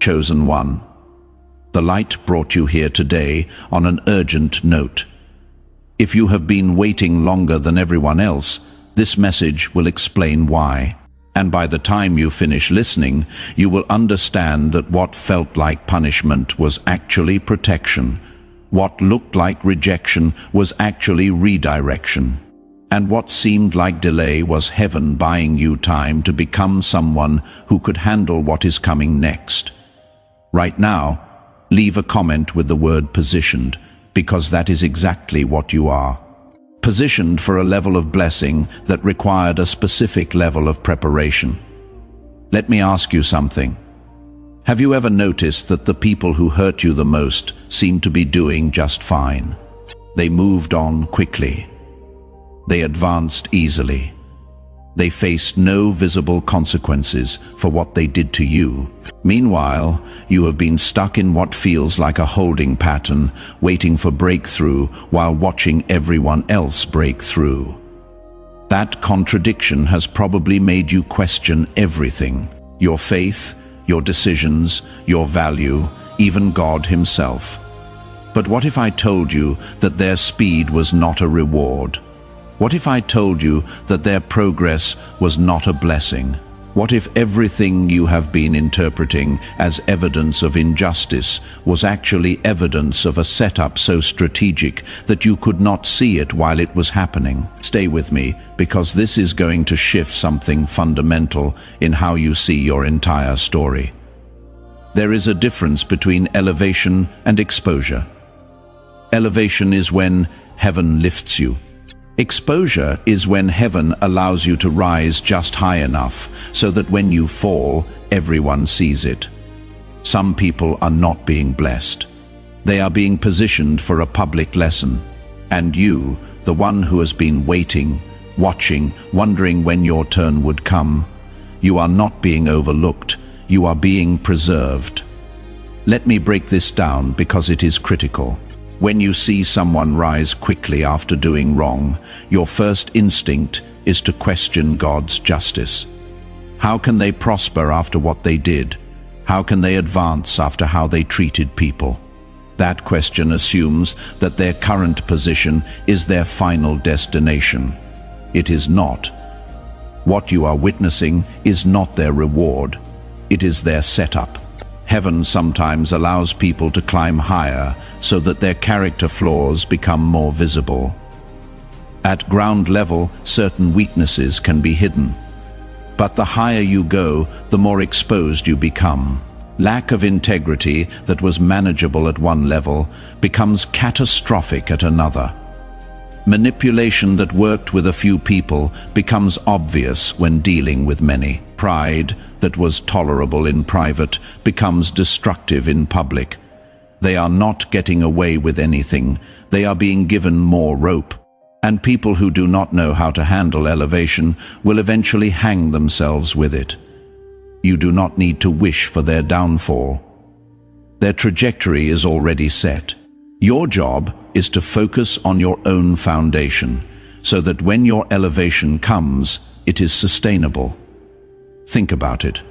Chosen one. The light brought you here today on an urgent note. If you have been waiting longer than everyone else, this message will explain why. And by the time you finish listening, you will understand that what felt like punishment was actually protection. What looked like rejection was actually redirection. And what seemed like delay was heaven buying you time to become someone who could handle what is coming next. Right now, leave a comment with the word positioned, because that is exactly what you are. Positioned for a level of blessing that required a specific level of preparation. Let me ask you something. Have you ever noticed that the people who hurt you the most seem to be doing just fine? They moved on quickly. They advanced easily. They faced no visible consequences for what they did to you. Meanwhile, you have been stuck in what feels like a holding pattern, waiting for breakthrough while watching everyone else break through. That contradiction has probably made you question everything: your faith, your decisions, your value, even God himself. But what if I told you that their speed was not a reward? What if I told you that their progress was not a blessing? What if everything you have been interpreting as evidence of injustice was actually evidence of a setup so strategic that you could not see it while it was happening? Stay with me, because this is going to shift something fundamental in how you see your entire story. There is a difference between elevation and exposure. Elevation is when heaven lifts you. Exposure is when heaven allows you to rise just high enough so that when you fall, everyone sees it. Some people are not being blessed. They are being positioned for a public lesson. And you, the one who has been waiting, watching, wondering when your turn would come, you are not being overlooked. You are being preserved. Let me break this down because it is critical. When you see someone rise quickly after doing wrong, your first instinct is to question God's justice. How can they prosper after what they did? How can they advance after how they treated people? That question assumes that their current position is their final destination. It is not. What you are witnessing is not their reward. It is their setup. Heaven sometimes allows people to climb higher so that their character flaws become more visible. At ground level, certain weaknesses can be hidden. But the higher you go, the more exposed you become. Lack of integrity that was manageable at one level becomes catastrophic at another. Manipulation that worked with a few people becomes obvious when dealing with many. Pride that was tolerable in private becomes destructive in public. They are not getting away with anything. They are being given more rope. And people who do not know how to handle elevation will eventually hang themselves with it. You do not need to wish for their downfall. Their trajectory is already set. Your job is to focus on your own foundation, so that when your elevation comes, it is sustainable. Think about it.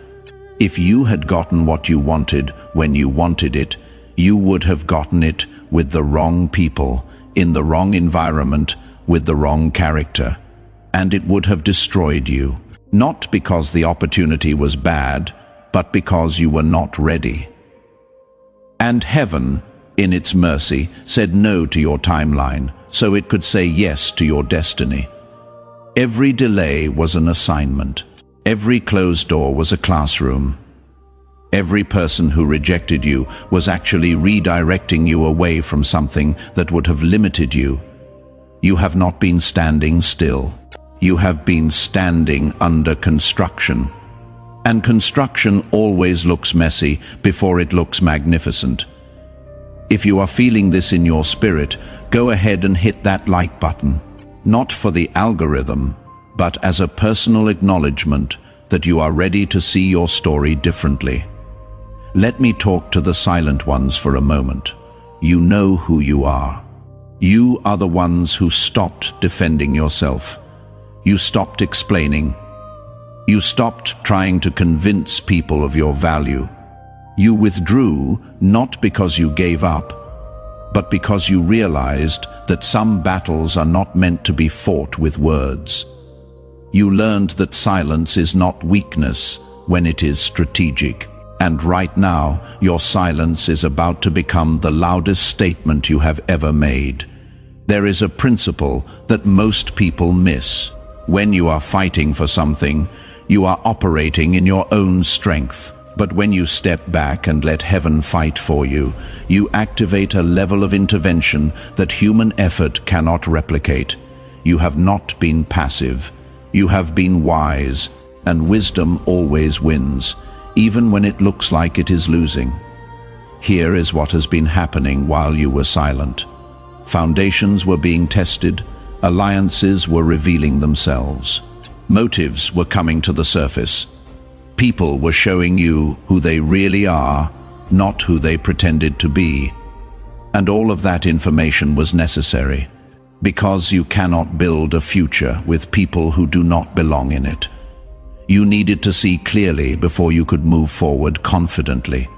If you had gotten what you wanted when you wanted it, you would have gotten it with the wrong people, in the wrong environment, with the wrong character. And it would have destroyed you. Not because the opportunity was bad, but because you were not ready. And heaven, in its mercy, said no to your timeline, so it could say yes to your destiny. Every delay was an assignment. Every closed door was a classroom. Every person who rejected you was actually redirecting you away from something that would have limited you. You have not been standing still. You have been standing under construction. And construction always looks messy before it looks magnificent. If you are feeling this in your spirit, go ahead and hit that like button. Not for the algorithm, but as a personal acknowledgement that you are ready to see your story differently. Let me talk to the silent ones for a moment. You know who you are. You are the ones who stopped defending yourself. You stopped explaining. You stopped trying to convince people of your value. You withdrew not because you gave up, but because you realized that some battles are not meant to be fought with words. You learned that silence is not weakness when it is strategic. And right now, your silence is about to become the loudest statement you have ever made. There is a principle that most people miss. When you are fighting for something, you are operating in your own strength. But when you step back and let heaven fight for you, you activate a level of intervention that human effort cannot replicate. You have not been passive. You have been wise, and wisdom always wins, even when it looks like it is losing. Here is what has been happening while you were silent. Foundations were being tested, alliances were revealing themselves. Motives were coming to the surface. People were showing you who they really are, not who they pretended to be. And all of that information was necessary, because you cannot build a future with people who do not belong in it. You needed to see clearly before you could move forward confidently.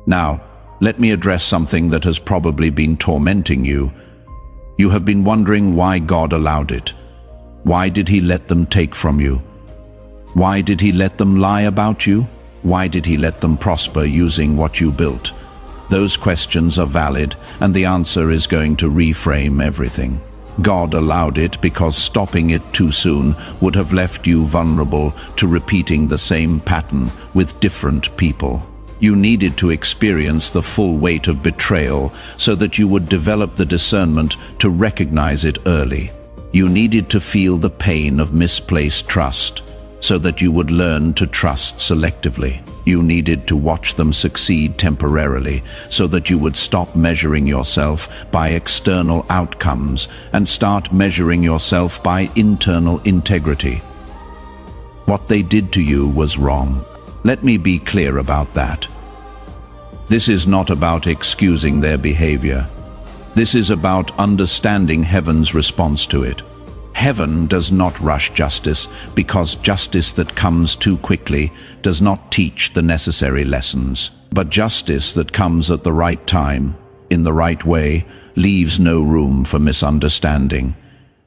Now, let me address something that has probably been tormenting you. You have been wondering why God allowed it. Why did He let them take from you? Why did He let them lie about you? Why did He let them prosper using what you built? Those questions are valid, and the answer is going to reframe everything. God allowed it because stopping it too soon would have left you vulnerable to repeating the same pattern with different people. You needed to experience the full weight of betrayal so that you would develop the discernment to recognize it early. You needed to feel the pain of misplaced trust so that you would learn to trust selectively. You needed to watch them succeed temporarily so that you would stop measuring yourself by external outcomes and start measuring yourself by internal integrity. What they did to you was wrong. Let me be clear about that. This is not about excusing their behavior. This is about understanding heaven's response to it. Heaven does not rush justice because justice that comes too quickly does not teach the necessary lessons. But justice that comes at the right time, in the right way, leaves no room for misunderstanding.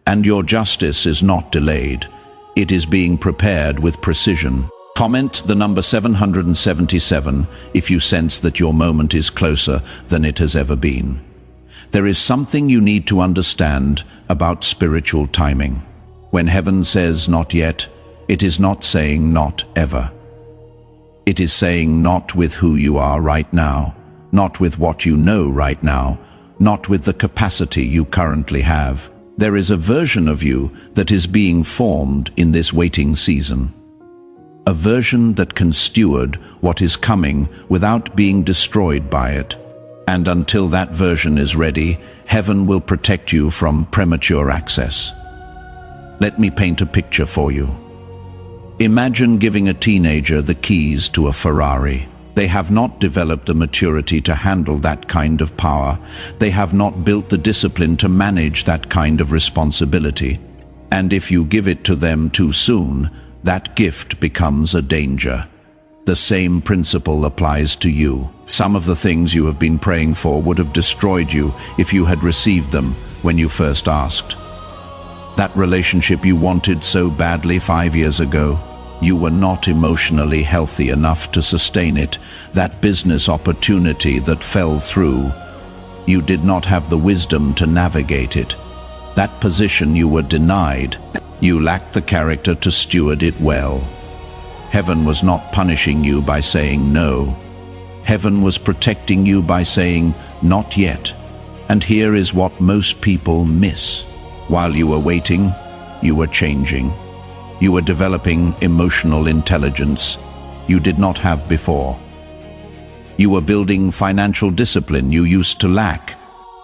And your justice is not delayed. It is being prepared with precision. Comment the number 777 if you sense that your moment is closer than it has ever been. There is something you need to understand about spiritual timing. When heaven says not yet, it is not saying not ever. It is saying not with who you are right now, not with what you know right now, not with the capacity you currently have. There is a version of you that is being formed in this waiting season. A version that can steward what is coming without being destroyed by it. And until that version is ready, heaven will protect you from premature access. Let me paint a picture for you. Imagine giving a teenager the keys to a Ferrari. They have not developed the maturity to handle that kind of power. They have not built the discipline to manage that kind of responsibility. And if you give it to them too soon, that gift becomes a danger. The same principle applies to you. Some of the things you have been praying for would have destroyed you if you had received them when you first asked. That relationship you wanted so badly 5 years ago, you were not emotionally healthy enough to sustain it. That business opportunity that fell through, you did not have the wisdom to navigate it. That position you were denied, you lacked the character to steward it well. Heaven was not punishing you by saying no. Heaven was protecting you by saying not yet. And here is what most people miss. While you were waiting, you were changing. You were developing emotional intelligence you did not have before. You were building financial discipline you used to lack.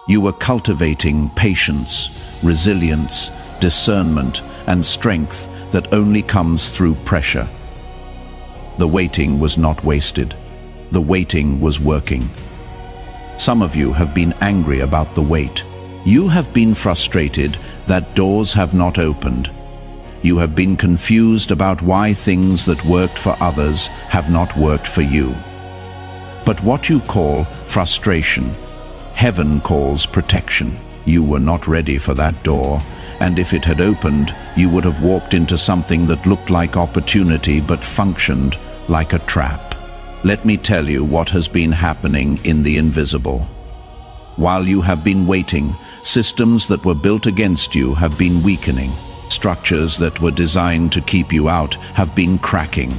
You were cultivating patience, resilience, discernment, and strength that only comes through pressure. The waiting was not wasted. The waiting was working. Some of you have been angry about the wait. You have been frustrated that doors have not opened. You have been confused about why things that worked for others have not worked for you. But what you call frustration, heaven calls protection. You were not ready for that door, and if it had opened, you would have walked into something that looked like opportunity but functioned like a trap. Let me tell you what has been happening in the invisible. While you have been waiting, systems that were built against you have been weakening. Structures that were designed to keep you out have been cracking.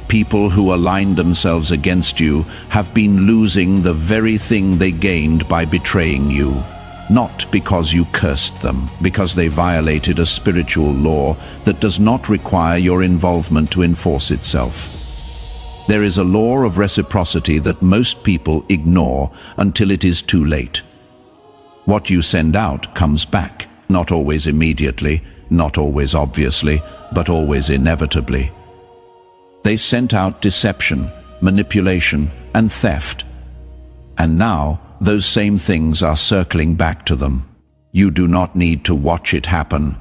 People who aligned themselves against you have been losing the very thing they gained by betraying you. Not because you cursed them, because they violated a spiritual law that does not require your involvement to enforce itself. There is a law of reciprocity that most people ignore until it is too late. What you send out comes back, not always immediately, not always obviously, but always inevitably. They sent out deception, manipulation, and theft. And now, those same things are circling back to them. You do not need to watch it happen.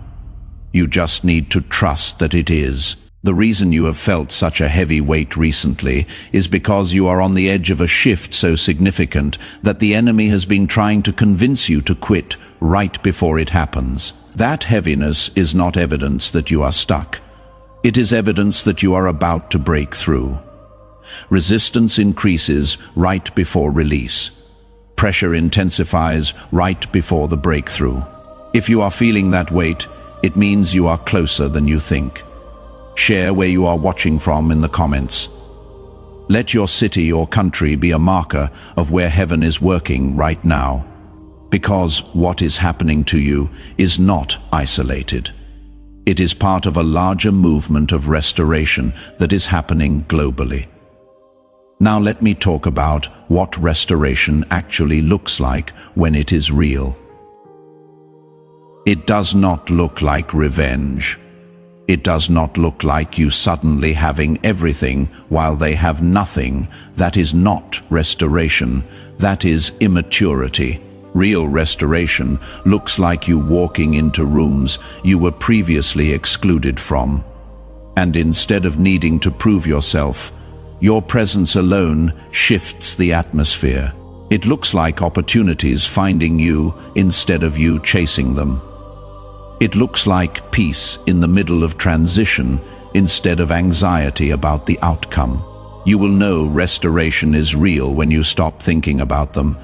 You just need to trust that it is. The reason you have felt such a heavy weight recently is because you are on the edge of a shift so significant that the enemy has been trying to convince you to quit right before it happens. That heaviness is not evidence that you are stuck. It is evidence that you are about to break through. Resistance increases right before release. Pressure intensifies right before the breakthrough. If you are feeling that weight, it means you are closer than you think. Share where you are watching from in the comments. Let your city or country be a marker of where heaven is working right now. Because what is happening to you is not isolated. It is part of a larger movement of restoration that is happening globally. Now let me talk about what restoration actually looks like when it is real. It does not look like revenge. It does not look like you suddenly having everything while they have nothing. That is not restoration. That is immaturity. Real restoration looks like you walking into rooms you were previously excluded from. And instead of needing to prove yourself, your presence alone shifts the atmosphere. It looks like opportunities finding you instead of you chasing them. It looks like peace in the middle of transition instead of anxiety about the outcome. You will know restoration is real when you stop thinking about them,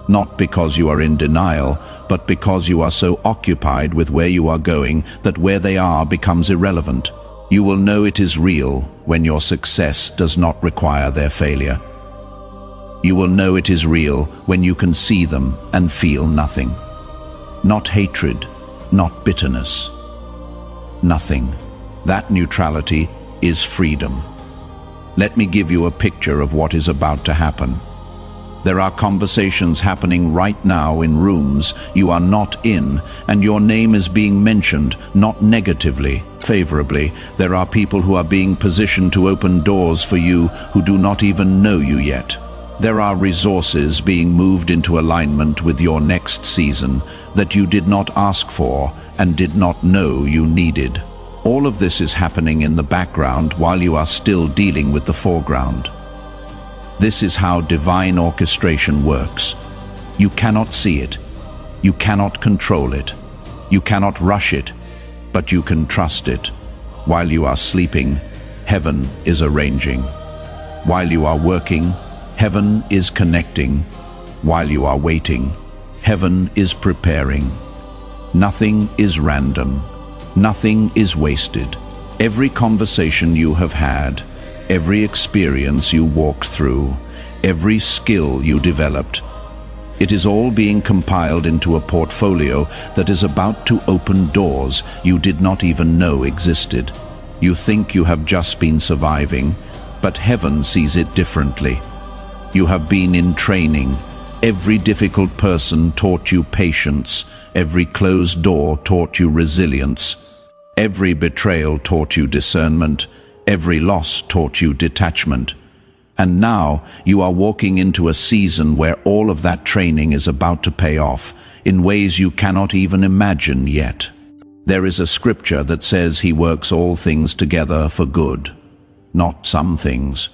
not because you are in denial, but because you are so occupied with where you are going that where they are becomes irrelevant. You will know it is real when your success does not require their failure. You will know it is real when you can see them and feel nothing. Not hatred, not bitterness. Nothing. That neutrality is freedom. Let me give you a picture of what is about to happen. There are conversations happening right now in rooms you are not in, and your name is being mentioned, not negatively, favorably. There are people who are being positioned to open doors for you who do not even know you yet. There are resources being moved into alignment with your next season that you did not ask for and did not know you needed. All of this is happening in the background while you are still dealing with the foreground. This is how divine orchestration works. You cannot see it. You cannot control it. You cannot rush it, but you can trust it. While you are sleeping, heaven is arranging. While you are working, heaven is connecting. While you are waiting, heaven is preparing. Nothing is random. Nothing is wasted. Every conversation you have had, every experience you walked through, every skill you developed, it is all being compiled into a portfolio that is about to open doors you did not even know existed. You think you have just been surviving, but heaven sees it differently. You have been in training. Every difficult person taught you patience. Every closed door taught you resilience. Every betrayal taught you discernment. Every loss taught you detachment. And now you are walking into a season where all of that training is about to pay off in ways you cannot even imagine yet. There is a scripture that says he works all things together for good, not some things.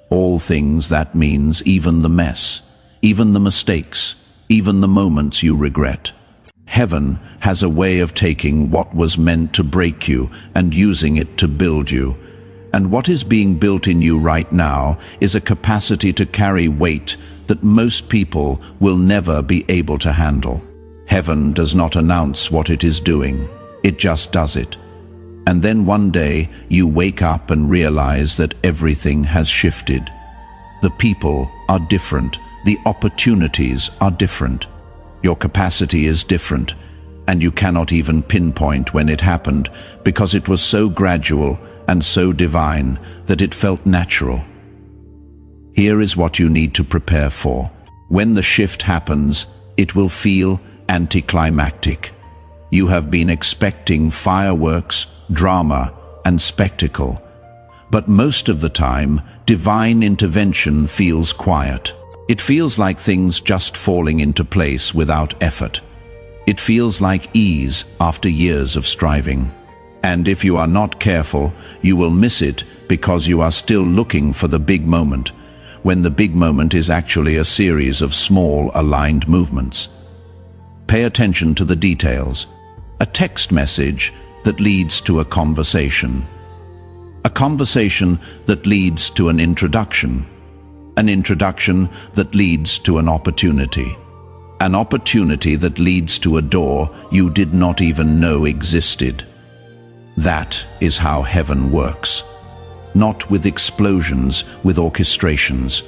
All things, that means even the mess, even the mistakes, even the moments you regret. Heaven has a way of taking what was meant to break you and using it to build you. And what is being built in you right now is a capacity to carry weight that most people will never be able to handle. Heaven does not announce what it is doing. It just does it. And then one day you wake up and realize that everything has shifted. The people are different. The opportunities are different. Your capacity is different, and you cannot even pinpoint when it happened because it was so gradual and so divine that it felt natural. Here is what you need to prepare for. When the shift happens, it will feel anticlimactic. You have been expecting fireworks, drama, and spectacle. But most of the time, divine intervention feels quiet. It feels like things just falling into place without effort. It feels like ease after years of striving. And if you are not careful, you will miss it because you are still looking for the big moment, when the big moment is actually a series of small, aligned movements. Pay attention to the details. A text message that leads to a conversation. A conversation that leads to an introduction. An introduction that leads to an opportunity. An opportunity that leads to a door you did not even know existed. That is how heaven works. Not with explosions, with orchestrations.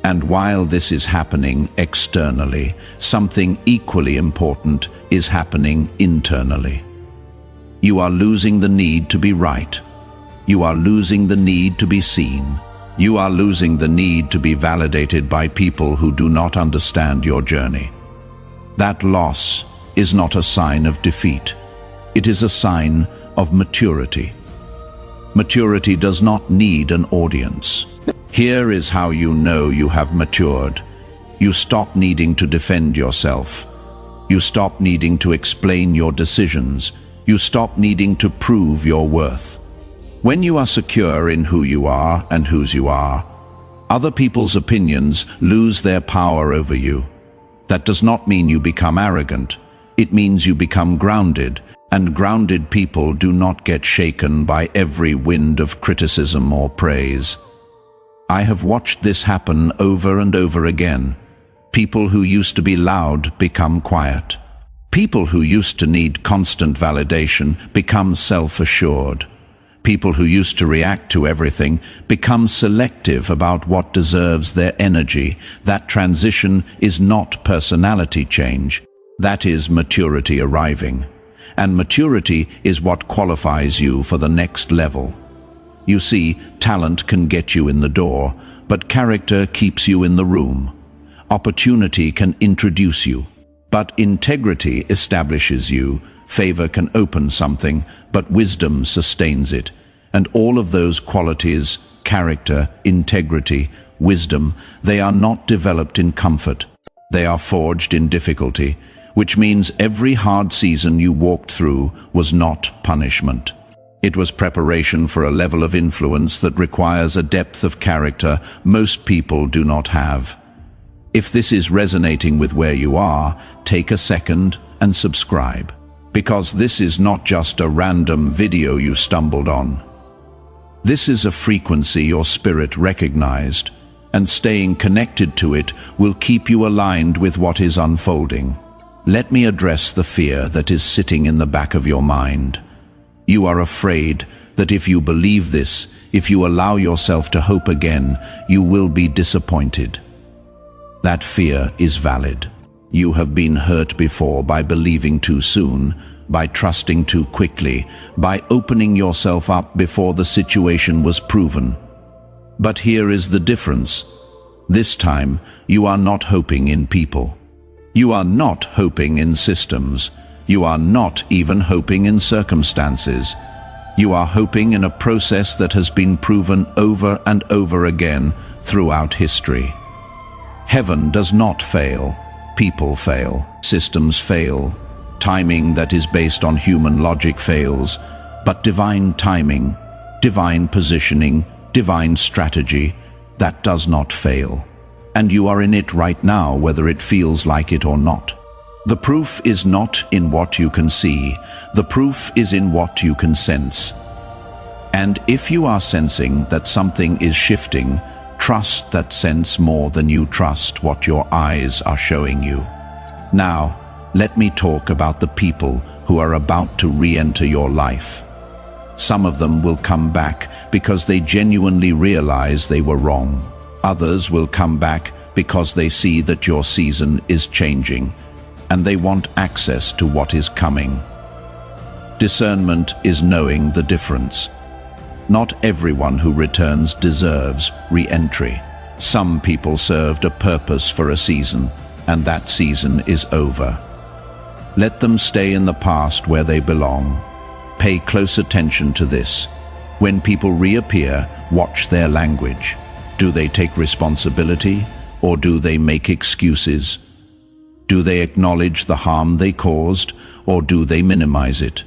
And while this is happening externally, something equally important is happening internally. You are losing the need to be right. You are losing the need to be seen. You are losing the need to be validated by people who do not understand your journey. That loss is not a sign of defeat. It is a sign of maturity. Maturity does not need an audience. Here is how you know you have matured. You stop needing to defend yourself. You stop needing to explain your decisions. You stop needing to prove your worth. When you are secure in who you are and whose you are, other people's opinions lose their power over you. That does not mean you become arrogant. It means you become grounded, and grounded people do not get shaken by every wind of criticism or praise. I have watched this happen over and over again. People who used to be loud become quiet. People who used to need constant validation become self-assured. People who used to react to everything become selective about what deserves their energy. That transition is not personality change. That is maturity arriving. And maturity is what qualifies you for the next level. You see, talent can get you in the door, but character keeps you in the room. Opportunity can introduce you, but integrity establishes you. Favor can open something, but wisdom sustains it. And all of those qualities, character, integrity, wisdom, they are not developed in comfort. They are forged in difficulty, which means every hard season you walked through was not punishment. It was preparation for a level of influence that requires a depth of character most people do not have. If this is resonating with where you are, take a second and subscribe. Because this is not just a random video you stumbled on. This is a frequency your spirit recognized, and staying connected to it will keep you aligned with what is unfolding. Let me address the fear that is sitting in the back of your mind. You are afraid that if you believe this, if you allow yourself to hope again, you will be disappointed. That fear is valid. You have been hurt before by believing too soon, by trusting too quickly, by opening yourself up before the situation was proven. But here is the difference. This time, you are not hoping in people. You are not hoping in systems. You are not even hoping in circumstances. You are hoping in a process that has been proven over and over again throughout history. Heaven does not fail. People fail. Systems fail. Timing that is based on human logic fails. But divine timing, divine positioning, divine strategy, that does not fail. And you are in it right now, whether it feels like it or not. The proof is not in what you can see. The proof is in what you can sense. And if you are sensing that something is shifting, trust that sense more than you trust what your eyes are showing you. Now, let me talk about the people who are about to re-enter your life. Some of them will come back because they genuinely realize they were wrong. Others will come back because they see that your season is changing, and they want access to what is coming. Discernment is knowing the difference. Not everyone who returns deserves re-entry. Some people served a purpose for a season, and that season is over. Let them stay in the past where they belong. Pay close attention to this. When people reappear, watch their language. Do they take responsibility, or do they make excuses? Do they acknowledge the harm they caused, or do they minimize it?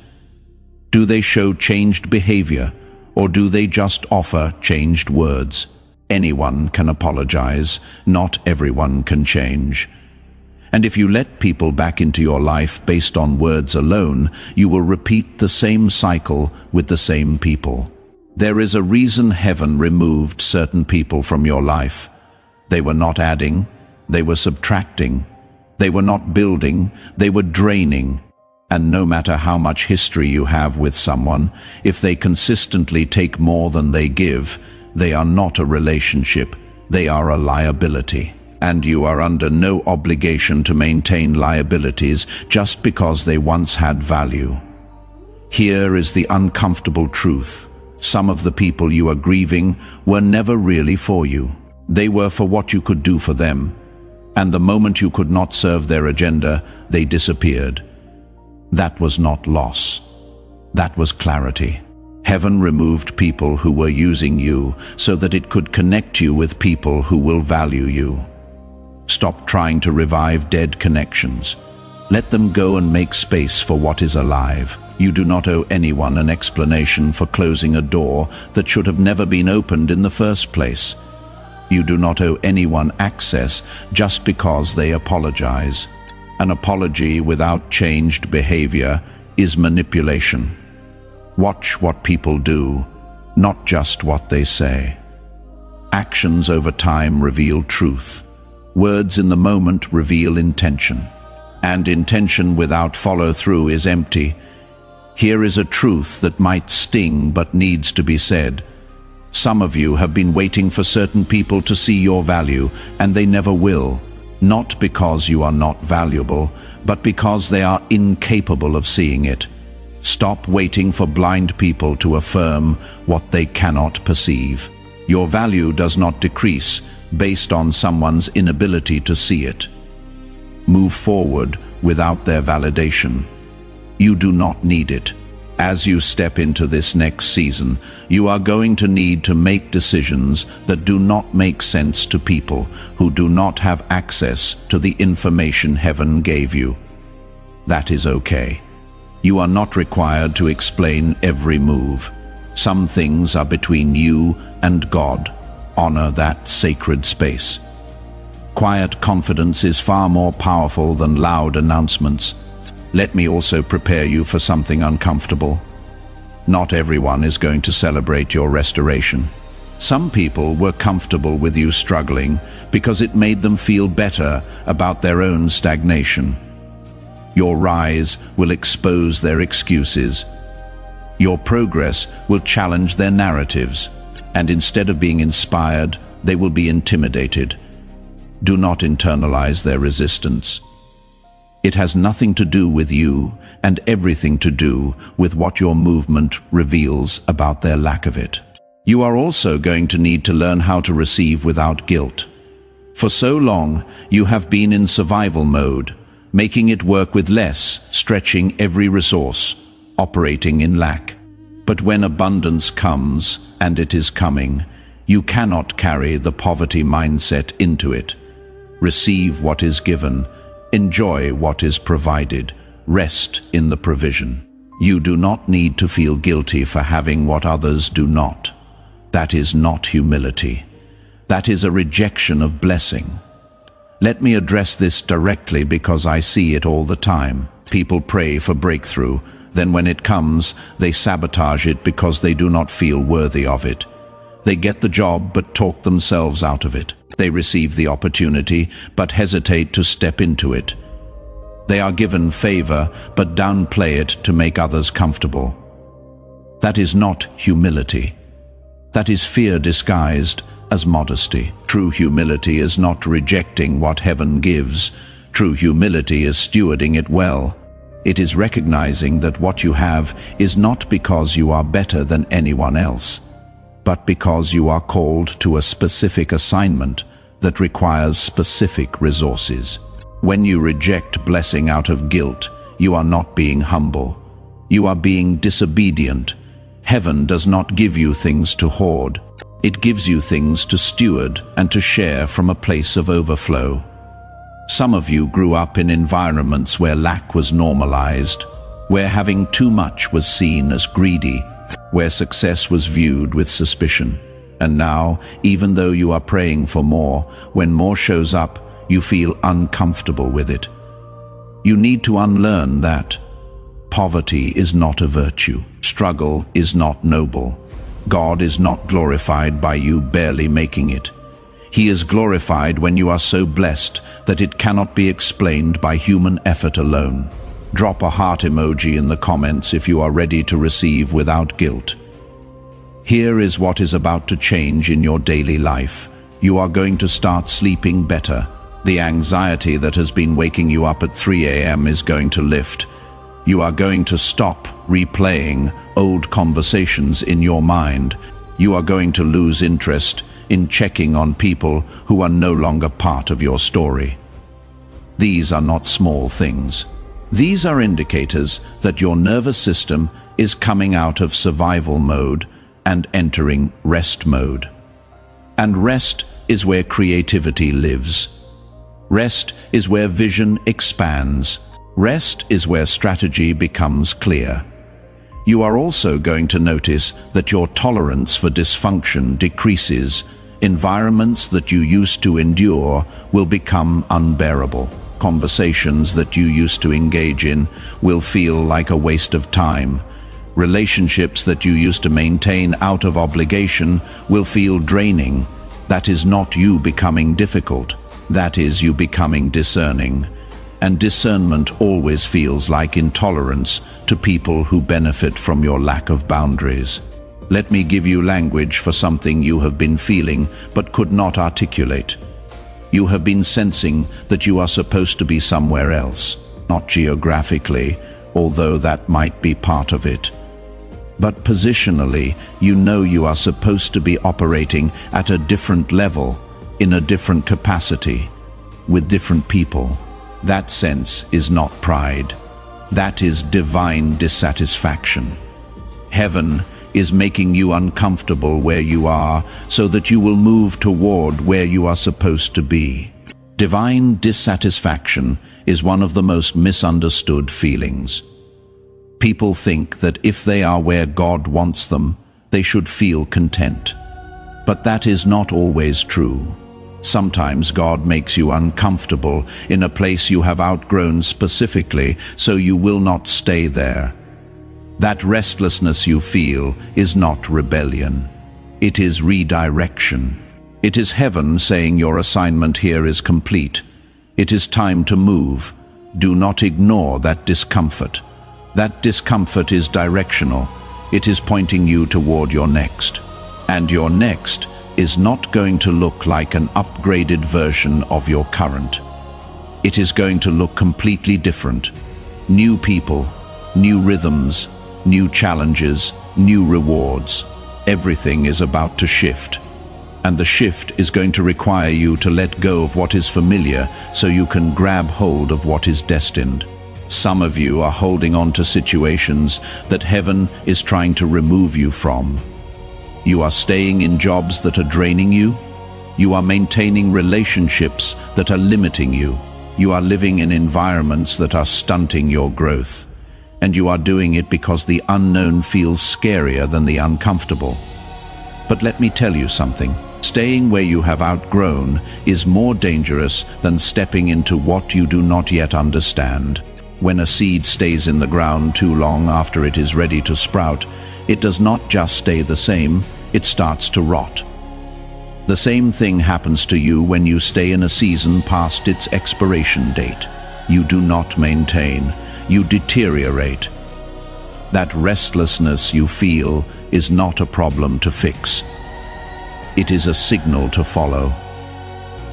Do they show changed behavior, or do they just offer changed words? Anyone can apologize, not everyone can change. And if you let people back into your life based on words alone, you will repeat the same cycle with the same people. There is a reason heaven removed certain people from your life. They were not adding, they were subtracting. They were not building, they were draining. And no matter how much history you have with someone, if they consistently take more than they give, they are not a relationship, they are a liability. And you are under no obligation to maintain liabilities just because they once had value. Here is the uncomfortable truth. Some of the people you are grieving were never really for you. They were for what you could do for them. And the moment you could not serve their agenda, they disappeared. That was not loss. That was clarity. Heaven removed people who were using you so that it could connect you with people who will value you. Stop trying to revive dead connections. Let them go and make space for what is alive. You do not owe anyone an explanation for closing a door that should have never been opened in the first place. You do not owe anyone access just because they apologize. An apology without changed behavior is manipulation. Watch what people do, not just what they say. Actions over time reveal truth. Words in the moment reveal intention. And intention without follow-through is empty. Here is a truth that might sting but needs to be said. Some of you have been waiting for certain people to see your value, and they never will. Not because you are not valuable, but because they are incapable of seeing it. Stop waiting for blind people to affirm what they cannot perceive. Your value does not decrease based on someone's inability to see it. Move forward without their validation. You do not need it. As you step into this next season, you are going to need to make decisions that do not make sense to people who do not have access to the information heaven gave you. That is okay. You are not required to explain every move. Some things are between you and God. Honor that sacred space. Quiet confidence is far more powerful than loud announcements. Let me also prepare you for something uncomfortable. Not everyone is going to celebrate your restoration. Some people were comfortable with you struggling because it made them feel better about their own stagnation. Your rise will expose their excuses. Your progress will challenge their narratives, and instead of being inspired, they will be intimidated. Do not internalize their resistance. It has nothing to do with you and everything to do with what your movement reveals about their lack of it. You are also going to need to learn how to receive without guilt. For so long, you have been in survival mode, making it work with less, stretching every resource, operating in lack. But when abundance comes, and it is coming, you cannot carry the poverty mindset into it. Receive what is given, enjoy what is provided, rest in the provision. You do not need to feel guilty for having what others do not. That is not humility. That is a rejection of blessing. Let me address this directly because I see it all the time. People pray for breakthrough, then when it comes, they sabotage it because they do not feel worthy of it. They get the job but talk themselves out of it. They receive the opportunity but hesitate to step into it. They are given favor but downplay it to make others comfortable. That is not humility. That is fear disguised as modesty. True humility is not rejecting what heaven gives. True humility is stewarding it well. It is recognizing that what you have is not because you are better than anyone else, but because you are called to a specific assignment that requires specific resources. When you reject blessing out of guilt, you are not being humble. You are being disobedient. Heaven does not give you things to hoard. It gives you things to steward and to share from a place of overflow. Some of you grew up in environments where lack was normalized, where having too much was seen as greedy, where success was viewed with suspicion. And now, even though you are praying for more, when more shows up, you feel uncomfortable with it. You need to unlearn that. Poverty is not a virtue. Struggle is not noble. God is not glorified by you barely making it. He is glorified when you are so blessed that it cannot be explained by human effort alone. Drop a heart emoji in the comments if you are ready to receive without guilt. Here is what is about to change in your daily life. You are going to start sleeping better. The anxiety that has been waking you up at 3 a.m. is going to lift. You are going to stop replaying old conversations in your mind. You are going to lose interest in checking on people who are no longer part of your story. These are not small things. These are indicators that your nervous system is coming out of survival mode and entering rest mode. And rest is where creativity lives. Rest is where vision expands. Rest is where strategy becomes clear. You are also going to notice that your tolerance for dysfunction decreases. Environments that you used to endure will become unbearable. Conversations that you used to engage in will feel like a waste of time. Relationships that you used to maintain out of obligation will feel draining. That is not you becoming difficult. That is you becoming discerning. And discernment always feels like intolerance to people who benefit from your lack of boundaries. Let me give you language for something you have been feeling but could not articulate. You have been sensing that you are supposed to be somewhere else, not geographically, although that might be part of it. But positionally, you know you are supposed to be operating at a different level, in a different capacity, with different people. That sense is not pride. That is divine dissatisfaction. Heaven is making you uncomfortable where you are so that you will move toward where you are supposed to be. Divine dissatisfaction is one of the most misunderstood feelings. People think that if they are where God wants them, they should feel content. But that is not always true. Sometimes God makes you uncomfortable in a place you have outgrown specifically, so you will not stay there. That restlessness you feel is not rebellion. It is redirection. It is heaven saying your assignment here is complete. It is time to move. Do not ignore that discomfort. That discomfort is directional. It is pointing you toward your next. And your next is not going to look like an upgraded version of your current. It is going to look completely different. New people, new rhythms, new challenges, new rewards. Everything is about to shift. And the shift is going to require you to let go of what is familiar so you can grab hold of what is destined. Some of you are holding on to situations that heaven is trying to remove you from. You are staying in jobs that are draining you. You are maintaining relationships that are limiting you. You are living in environments that are stunting your growth. And you are doing it because the unknown feels scarier than the uncomfortable. But let me tell you something. Staying where you have outgrown is more dangerous than stepping into what you do not yet understand. When a seed stays in the ground too long after it is ready to sprout, it does not just stay the same, it starts to rot. The same thing happens to you when you stay in a season past its expiration date. You do not maintain, you deteriorate. That restlessness you feel is not a problem to fix. It is a signal to follow.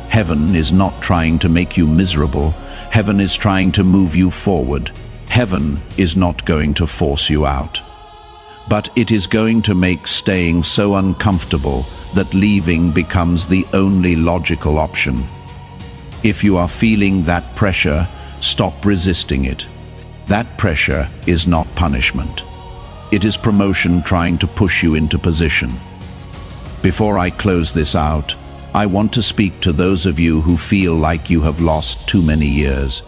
Heaven is not trying to make you miserable. Heaven is trying to move you forward. Heaven is not going to force you out. But it is going to make staying so uncomfortable that leaving becomes the only logical option. If you are feeling that pressure, stop resisting it. That pressure is not punishment. It is promotion trying to push you into position. Before I close this out, I want to speak to those of you who feel like you have lost too many years.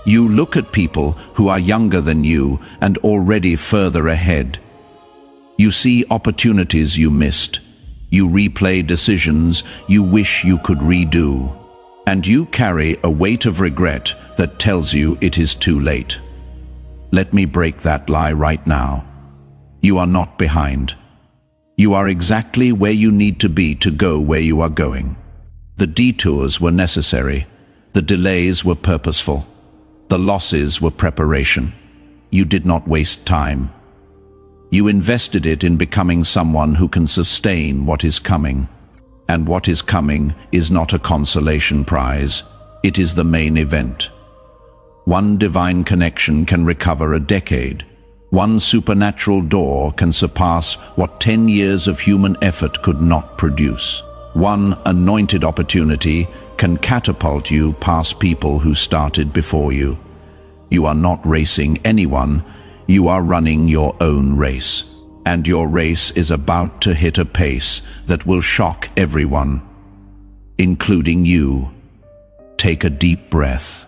You look at people who are younger than you and already further ahead. You see opportunities you missed. You replay decisions you wish you could redo. And you carry a weight of regret that tells you it is too late. Let me break that lie right now. You are not behind. You are exactly where you need to be to go where you are going. The detours were necessary. The delays were purposeful. The losses were preparation. You did not waste time. You invested it in becoming someone who can sustain what is coming. And what is coming is not a consolation prize. It is the main event. One divine connection can recover a decade. One supernatural door can surpass what 10 years of human effort could not produce. One anointed opportunity can catapult you past people who started before you. You are not racing anyone, you are running your own race. And your race is about to hit a pace that will shock everyone, including you. Take a deep breath.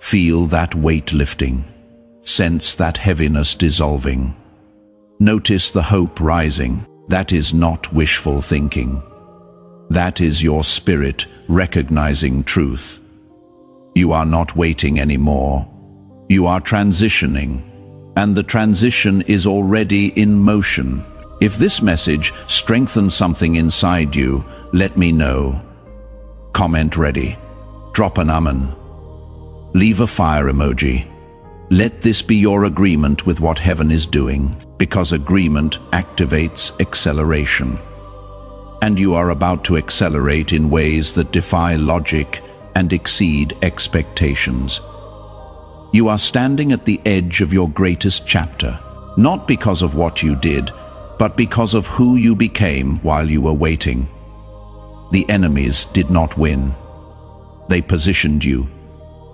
Feel that weight lifting. Sense that heaviness dissolving. Notice the hope rising. That is not wishful thinking. That is your spirit recognizing truth. You are not waiting anymore. You are transitioning, and the transition is already in motion. If this message strengthens something inside you, let me know. Comment ready. Drop an amen. Leave a fire emoji. Let this be your agreement with what heaven is doing, because agreement activates acceleration. And you are about to accelerate in ways that defy logic and exceed expectations. You are standing at the edge of your greatest chapter, not because of what you did, but because of who you became while you were waiting. The enemies did not win. They positioned you.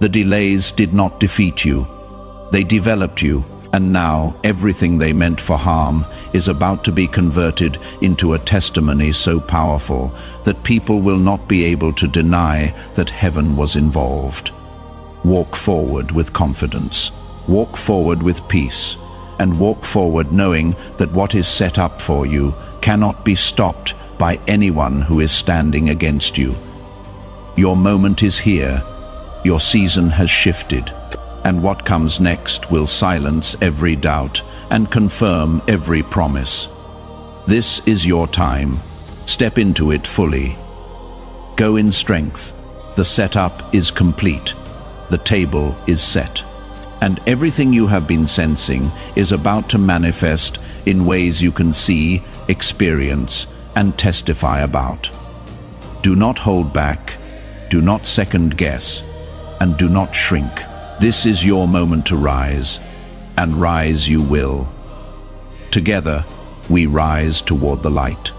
The delays did not defeat you. They developed you, and now everything they meant for harm is about to be converted into a testimony so powerful that people will not be able to deny that heaven was involved. Walk forward with confidence. Walk forward with peace. And walk forward knowing that what is set up for you cannot be stopped by anyone who is standing against you. Your moment is here. Your season has shifted. And what comes next will silence every doubt and confirm every promise. This is your time. Step into it fully. Go in strength. The setup is complete. The table is set. And everything you have been sensing is about to manifest in ways you can see, experience, and testify about. Do not hold back. Do not second guess. And do not shrink. This is your moment to rise, and rise you will. Together, we rise toward the light.